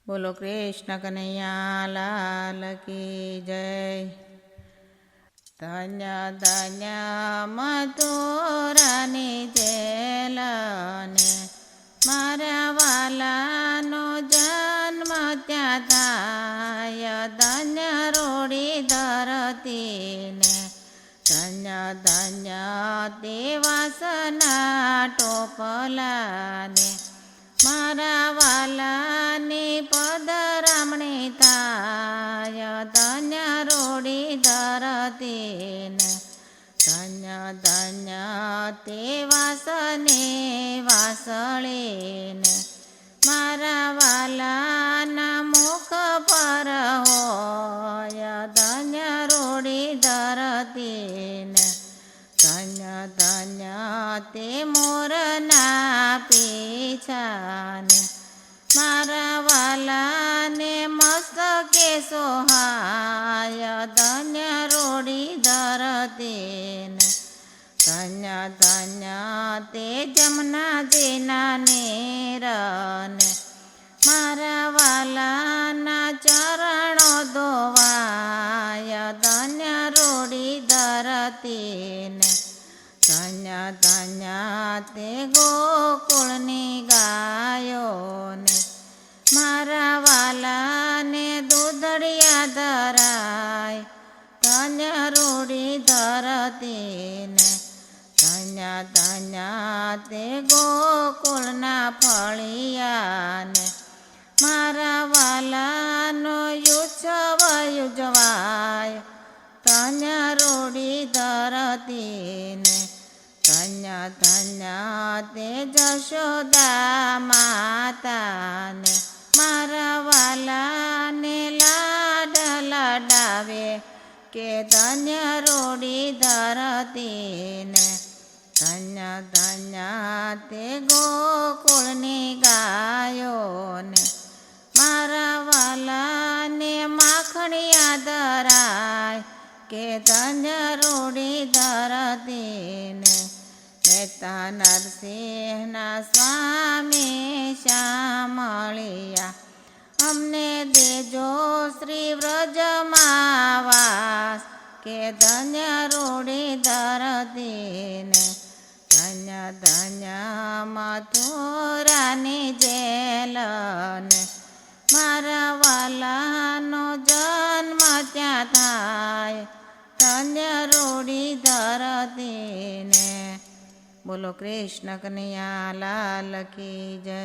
બોલો કૃષ્ણ કનૈયા લાલ કી જય। ધન્ય ધન્ય મથુરાની જેલ ને મારા વાલાનો જન્મ ત્યાં થાય। ધન્ય રોડી ધરતીને ધન્ય ધન્ય તે વાસના ટોપલાને મારા વાલાની પધરામણી થાય। ધન્ય રોડી ધરતીને ધન્ય ધન્ય તે વાસને વાસળીને મારા વાલાના મુખ પર હોય। ધન્ય રોડી ધરતીને ધન્ય ધન્ય તે મોરના પીછાને મારા વાલાને મસ્તકે સોહાય। ધન્ય રોડી ધરતીને ધન્ય ધન્ય તે જમનાજીના નેરને મારા વાલાના ચરણો ધોવાય। ધન્ય રોડી ધરતીને ધન્ય ધન્ય તે ગોકુળની ગાયોને મારા વાલાને દૂધડિયા ધરાય। ધન્ય રોડી ધરતીને ધન્ય ધન્ય તે ગોકુળના ફળિયાને મારા વાલાનો ઉત્સવ ઉજવાય। ધન્ય રોડી ધરતીને ધન્ય ધન્ય તે જશોદા માતાને મારા વાલાને લાડ લડાવે કે ધન્ય રોડી ધરતીને ધન્ય ધન્ય તે ગોકુળની ગાયોને મારા વાલાને માખણિયા ધરાય કે ધન્ય રોડી ધરતીને મહેતા નરસિંહના સ્વામી શામળિયા અમને દેજો શ્રી વ્રજમાં વાસ કે ધન્ય રોડી ધરતીને ધન્ય ધન્ય મથુરાની જેલને મારા વાલાનો જન્મ ત્યાં થાય। ધન્ય રોડી ધરતીને। બોલો કૃષ્ણ કનૈયા લાલ કી જય।